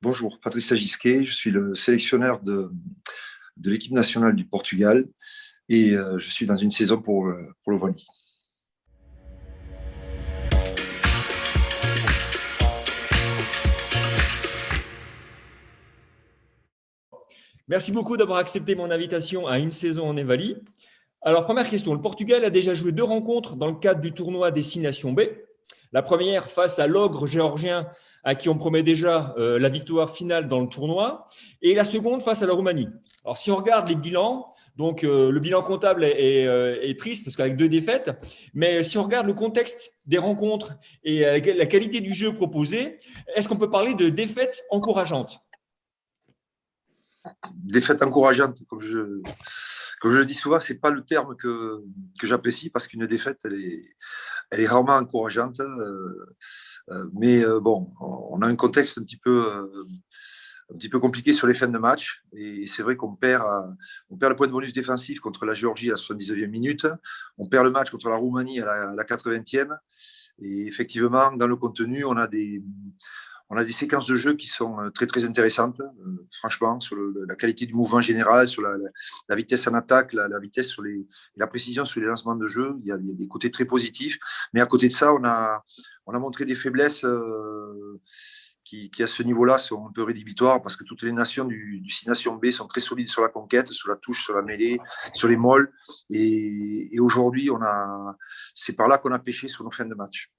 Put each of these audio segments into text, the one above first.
Bonjour, Patrice Gisquet, je suis le sélectionneur de l'équipe nationale du Portugal et je suis dans une saison pour le Wallis. Merci beaucoup d'avoir accepté mon invitation à une saison en Evalie. Alors, première question, le Portugal a déjà joué 2 rencontres dans le cadre du tournoi Destination B. La première face à l'ogre géorgien à qui on promet déjà la victoire finale dans le tournoi, et la seconde face à la Roumanie. Alors, si on regarde les bilans, donc le bilan comptable est triste parce qu'avec 2 défaites, mais si on regarde le contexte des rencontres et la qualité du jeu proposé, est-ce qu'on peut parler de défaites encourageantes? Défaite encourageante, comme je le dis souvent, c'est pas le terme que j'apprécie parce qu'une défaite, elle est rarement encourageante. Mais bon, on a un contexte un petit peu compliqué sur les fins de match. Et c'est vrai on perd le point de bonus défensif contre la Géorgie à la 79e minute. On perd le match contre la Roumanie à la 80e. Et effectivement, dans le contenu, on a des séquences de jeu qui sont très, très intéressantes, franchement, sur la qualité du mouvement général, sur la vitesse en attaque, la vitesse la précision sur les lancements de jeu. Il y a des côtés très positifs. Mais à côté de ça, on a montré des faiblesses qui, à ce niveau-là, sont un peu rédhibitoires parce que toutes les nations du 6 Nations B sont très solides sur la conquête, sur la touche, sur la mêlée, sur les molles. Et aujourd'hui, c'est par là qu'on a pêché sur nos fins de match.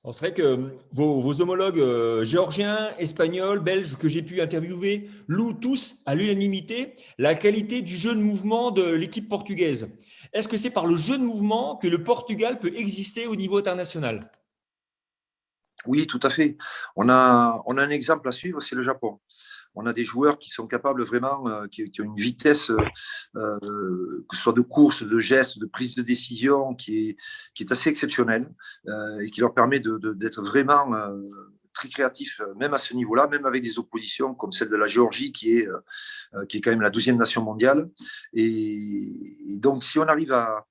C'est vrai que vos homologues géorgiens, espagnols, belges que j'ai pu interviewer louent tous à l'unanimité la qualité du jeu de mouvement de l'équipe portugaise. Est-ce que c'est par le jeu de mouvement que le Portugal peut exister au niveau international? Oui, tout à fait. On a un exemple à suivre, c'est le Japon. On a des joueurs qui sont capables vraiment, qui ont une vitesse, que ce soit de course, de geste, de prise de décision, qui est assez exceptionnelle et qui leur permet d'être vraiment très créatifs, même à ce niveau-là, même avec des oppositions comme celle de la Géorgie, qui est quand même la 12e nation mondiale. Et donc, si on arrive à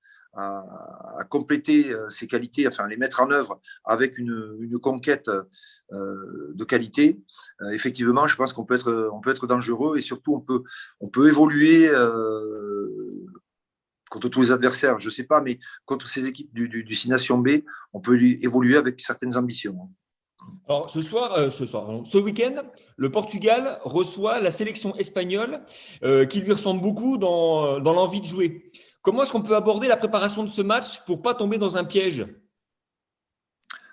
compléter ces qualités, enfin les mettre en œuvre avec une conquête de qualité, effectivement, je pense on peut être dangereux et surtout on peut évoluer contre tous les adversaires. Je ne sais pas, mais contre ces équipes du 6 Nations B, on peut évoluer avec certaines ambitions. Alors, ce week-end, le Portugal reçoit la sélection espagnole qui lui ressemble beaucoup dans l'envie de jouer. Comment est-ce qu'on peut aborder la préparation de ce match pour ne pas tomber dans un piège?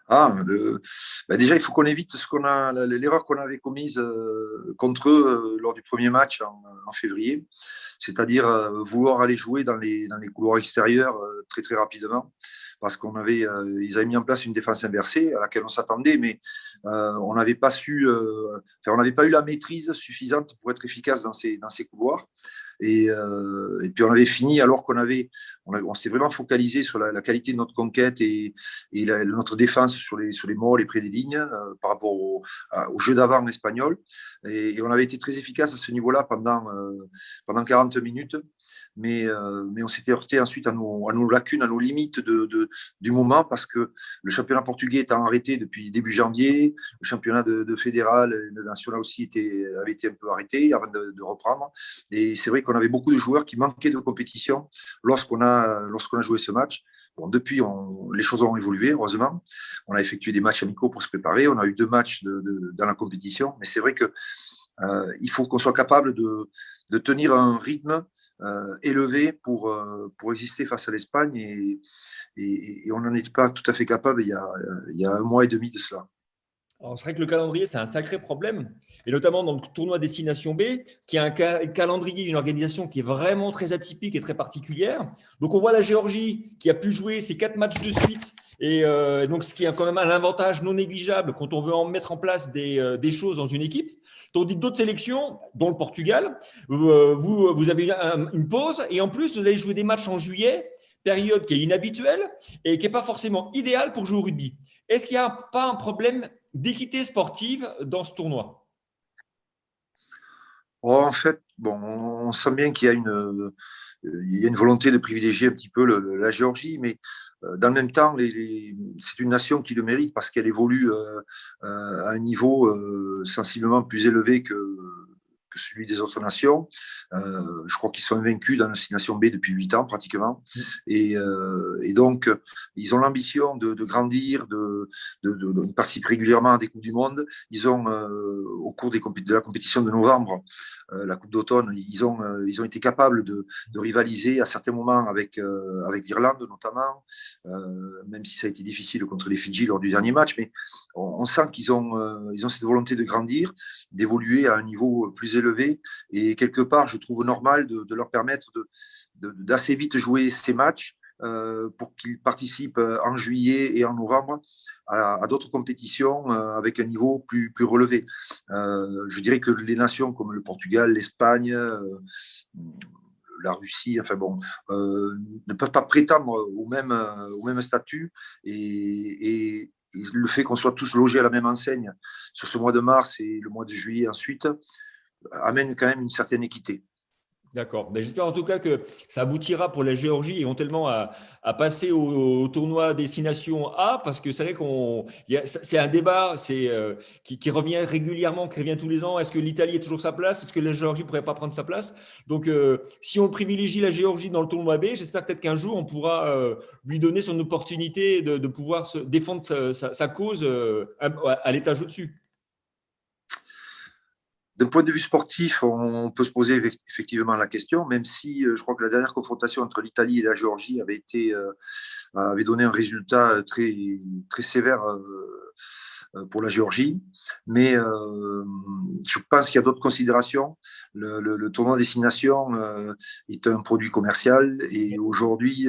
Ah, déjà, il faut qu'on évite l'erreur qu'on avait commise contre eux lors du premier match en février, c'est-à-dire vouloir aller jouer dans les couloirs extérieurs très très rapidement, parce ils avaient mis en place une défense inversée à laquelle on s'attendait, mais on n'avait pas on n'avait pas eu la maîtrise suffisante pour être efficace dans ces couloirs. Et puis on avait fini alors on s'était vraiment focalisé sur la qualité de notre conquête et notre défense sur les molles et près des lignes par rapport au jeu d'avant espagnol. Et on avait été très efficace à ce niveau-là pendant 40 minutes. Mais on s'était heurté ensuite à nos lacunes, à nos limites du moment, parce que le championnat portugais étant arrêté depuis début janvier, le championnat de fédéral et de national aussi avait été un peu arrêté avant de reprendre. Et c'est vrai qu'on avait beaucoup de joueurs qui manquaient de compétition lorsqu'on a joué ce match. Bon, depuis, les choses ont évolué, heureusement. On a effectué des matchs amicaux pour se préparer. On a eu 2 matchs dans la compétition. Mais c'est vrai que il faut qu'on soit capable de tenir un rythme élevé pour exister face à l'Espagne. Et on n'en était pas tout à fait capable il y a un mois et demi de cela. Alors, c'est vrai que le calendrier, c'est un sacré problème, et notamment dans le tournoi Destination B, qui a un calendrier, une organisation qui est vraiment très atypique et très particulière. Donc, on voit la Géorgie qui a pu jouer ses 4 matchs de suite, et donc ce qui est quand même un avantage non négligeable quand on veut mettre en place des choses dans une équipe. Tandis que d'autres sélections, dont le Portugal, vous avez une pause, et en plus, vous allez jouer des matchs en juillet, période qui est inhabituelle et qui n'est pas forcément idéale pour jouer au rugby. Est-ce qu'il n'y a pas un problème d'équité sportive dans ce tournoi? Oh, en fait, bon, on sent bien qu'il y a il y a une volonté de privilégier un petit peu la Géorgie, mais dans le même temps, c'est une nation qui le mérite parce qu'elle évolue à un niveau sensiblement plus élevé que celui des autres nations. Je crois qu'ils sont invaincus dans la Nation B depuis 8 ans pratiquement. Et donc, ils ont l'ambition de grandir, de participer régulièrement à des Coupes du Monde. Ils ont, au cours de la compétition de novembre, la Coupe d'automne, ils ont été capables de rivaliser à certains moments avec l'Irlande notamment, même si ça a été difficile contre les Fidji lors du dernier match. Mais on sent qu'ils ont cette volonté de grandir, d'évoluer à un niveau plus élevé. Et quelque part, je trouve normal de leur permettre d'assez vite jouer ces matchs pour qu'ils participent en juillet et en novembre à d'autres compétitions avec un niveau plus relevé. Je dirais que les nations comme le Portugal, l'Espagne, la Russie, enfin bon, ne peuvent pas prétendre au même statut et le fait qu'on soit tous logés à la même enseigne sur ce mois de mars et le mois de juillet ensuite amène quand même une certaine équité. D'accord. Ben, j'espère en tout cas que ça aboutira pour la Géorgie éventuellement à passer au tournoi Destination A, parce que c'est vrai c'est un débat qui revient régulièrement, qui revient tous les ans. Est-ce que l'Italie est toujours sa place? Est-ce que la Géorgie ne pourrait pas prendre sa place? Donc, si on privilégie la Géorgie dans le tournoi B, j'espère peut-être qu'un jour on pourra lui donner son opportunité de pouvoir défendre sa cause à l'étage au-dessus. D'un point de vue sportif, on peut se poser effectivement la question, même si je crois que la dernière confrontation entre l'Italie et la Géorgie avait donné un résultat très, très sévère pour la Géorgie. Mais je pense qu'il y a d'autres considérations. Le tournoi Destination est un produit commercial et aujourd'hui,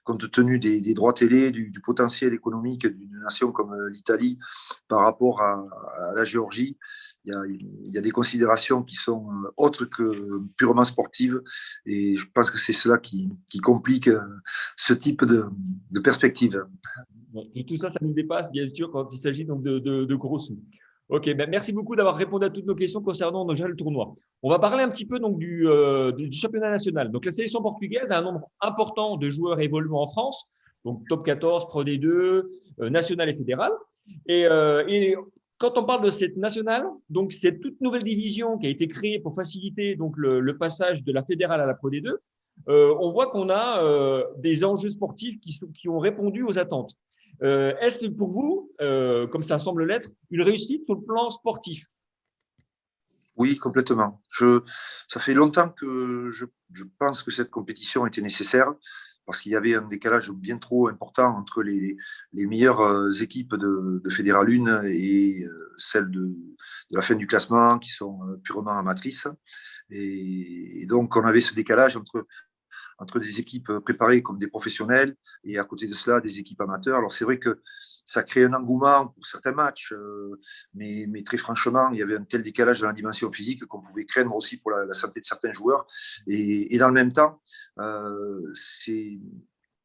compte tenu des droits télé, du potentiel économique d'une nation comme l'Italie par rapport à la Géorgie, il y a des considérations qui sont autres que purement sportives et je pense que c'est cela qui complique ce type de perspective. Tout ça, ça nous dépasse, bien sûr, quand il s'agit donc de gros sous. Ok, ben merci beaucoup d'avoir répondu à toutes nos questions concernant déjà le tournoi. On va parler un petit peu donc du championnat national. Donc la sélection portugaise a un nombre important de joueurs évoluant en France, donc top 14, Pro D2, national et fédéral. Et quand on parle de cette nationale, donc c'est toute nouvelle division qui a été créée pour faciliter donc le passage de la fédérale à la Pro D2. On voit qu'on a des enjeux sportifs qui ont répondu aux attentes. Est-ce pour vous, comme ça semble l'être, une réussite sur le plan sportif? Oui, complètement. Ça fait longtemps que je pense que cette compétition était nécessaire parce qu'il y avait un décalage bien trop important entre les meilleures équipes de Fédéral 1 et celles de la fin du classement qui sont purement amatrices. Et donc, on avait ce décalage entre des équipes préparées comme des professionnels et à côté de cela, des équipes amateurs. Alors, c'est vrai que ça crée un engouement pour certains matchs, mais très franchement, il y avait un tel décalage dans la dimension physique qu'on pouvait craindre aussi pour la santé de certains joueurs. Et dans le même temps,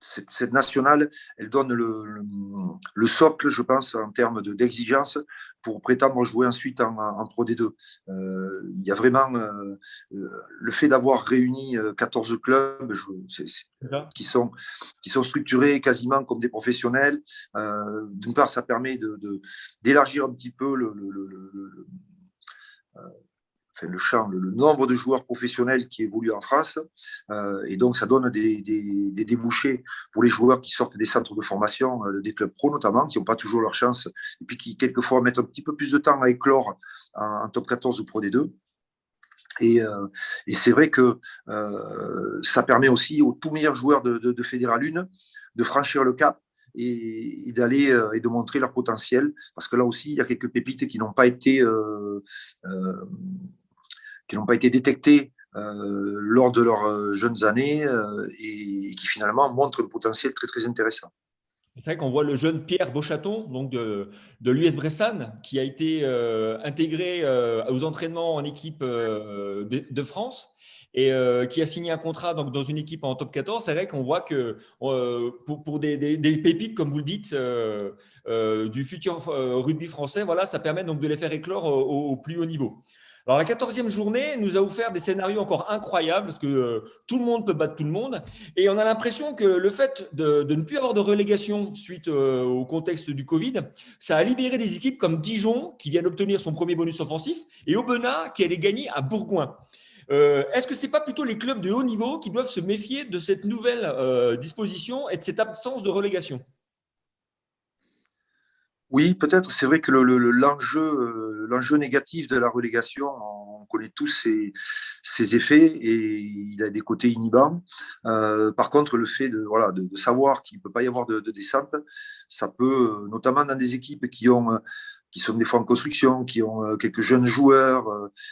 cette nationale, elle donne le socle, je pense, en termes d'exigence pour prétendre jouer ensuite en Pro D2. Il y a vraiment le fait d'avoir réuni 14 clubs qui sont structurés quasiment comme des professionnels. D'une part, ça permet d'élargir un petit peu le champ, le nombre de joueurs professionnels qui évoluent en France. Et donc, ça donne des débouchés pour les joueurs qui sortent des centres de formation, des clubs pro notamment, qui n'ont pas toujours leur chance, et puis qui, quelquefois, mettent un petit peu plus de temps à éclore en top 14 ou Pro D2. Et c'est vrai que ça permet aussi aux tout meilleurs joueurs de Fédéral 1 de franchir le cap et d'aller et de montrer leur potentiel. Parce que là aussi, il y a quelques pépites qui n'ont pas été détectés lors de leurs jeunes années et qui finalement montrent un potentiel très très intéressant. C'est vrai qu'on voit le jeune Pierre Beauchaton, donc de l'US Bressanne, qui a été intégré aux entraînements en équipe de France et qui a signé un contrat donc, dans une équipe en top 14. C'est vrai qu'on voit que pour des pépites, comme vous le dites, du futur rugby français, voilà, ça permet donc de les faire éclore au plus haut niveau. Alors, la 14e journée nous a offert des scénarios encore incroyables parce que tout le monde peut battre tout le monde. Et on a l'impression que le fait de ne plus avoir de relégation suite au contexte du Covid, ça a libéré des équipes comme Dijon qui vient d'obtenir son premier bonus offensif et Aubenas qui allait gagner à Bourgoin. Est-ce que ce n'est pas plutôt les clubs de haut niveau qui doivent se méfier de cette nouvelle disposition et de cette absence de relégation? Oui, peut-être. C'est vrai que l'enjeu négatif de la relégation, on connaît tous ses effets et il a des côtés inhibants. Par contre, le fait de savoir qu'il ne peut pas y avoir de descente, ça peut, notamment dans des équipes qui sont des fois en construction, qui ont quelques jeunes joueurs,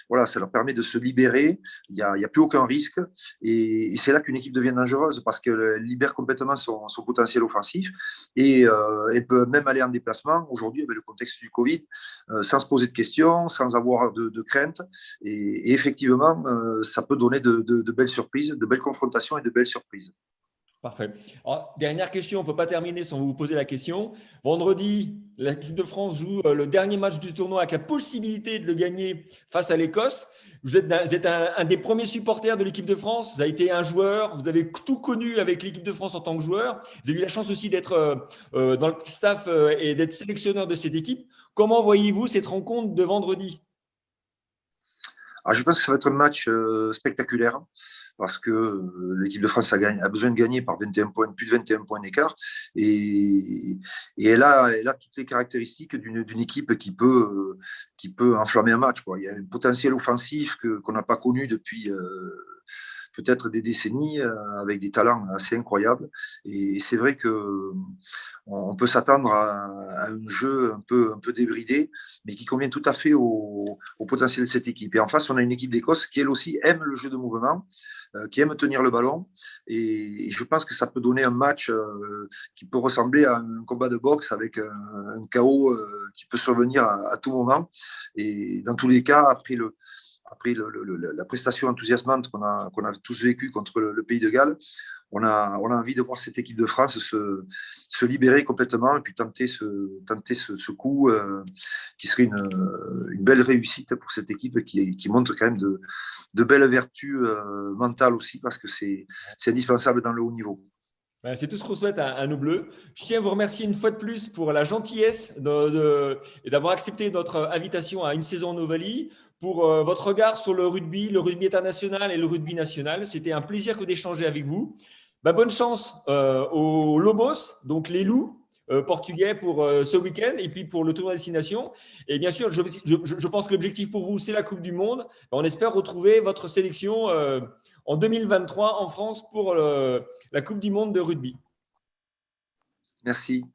voilà, ça leur permet de se libérer. Il y a plus aucun risque. Et c'est là qu'une équipe devient dangereuse parce qu'elle libère complètement son potentiel offensif et elle peut même aller en déplacement aujourd'hui avec le contexte du Covid sans se poser de questions, sans avoir de crainte. Et effectivement, ça peut donner de belles surprises, de belles confrontations et de belles surprises. Parfait. Alors, dernière question, on ne peut pas terminer sans vous poser la question. Vendredi, l'équipe de France joue le dernier match du tournoi avec la possibilité de le gagner face à l'Écosse. Vous êtes un des premiers supporters de l'équipe de France. Vous avez été un joueur, vous avez tout connu avec l'équipe de France en tant que joueur. Vous avez eu la chance aussi d'être dans le staff et d'être sélectionneur de cette équipe. Comment voyez-vous cette rencontre de vendredi? Alors, je pense que ça va être un match spectaculaire parce que l'équipe de France a besoin de gagner par 21 points, plus de 21 points d'écart. Et elle a toutes les caractéristiques d'une équipe qui peut enflammer un match, quoi. Il y a un potentiel offensif qu'on n'a pas connu depuis peut-être des décennies, avec des talents assez incroyables. Et c'est vrai que on peut s'attendre à un jeu un peu débridé, mais qui convient tout à fait au potentiel de cette équipe. Et en face, on a une équipe d'Écosse qui, elle aussi, aime le jeu de mouvement, qui aime tenir le ballon. Et je pense que ça peut donner un match qui peut ressembler à un combat de boxe avec un chaos qui peut survenir à tout moment. Et dans tous les cas, après la prestation enthousiasmante qu'on a tous vécue contre le Pays de Galles, on a envie de voir cette équipe de France se libérer complètement et puis tenter ce coup qui serait une belle réussite pour cette équipe qui montre quand même de belles vertus mentales aussi parce que c'est indispensable dans le haut niveau. Ben, c'est tout ce qu'on souhaite à nos Bleus. Je tiens à vous remercier une fois de plus pour la gentillesse et d'avoir accepté notre invitation à une saison en Ovalie, pour votre regard sur le rugby international et le rugby national. C'était un plaisir que d'échanger avec vous. Ben, bonne chance aux Lobos, donc les loups portugais pour ce week-end et puis pour le tournoi destination. Et bien sûr, je pense que l'objectif pour vous, c'est la Coupe du Monde. Ben, on espère retrouver votre sélection en 2023 en France pour la Coupe du monde de rugby. Merci.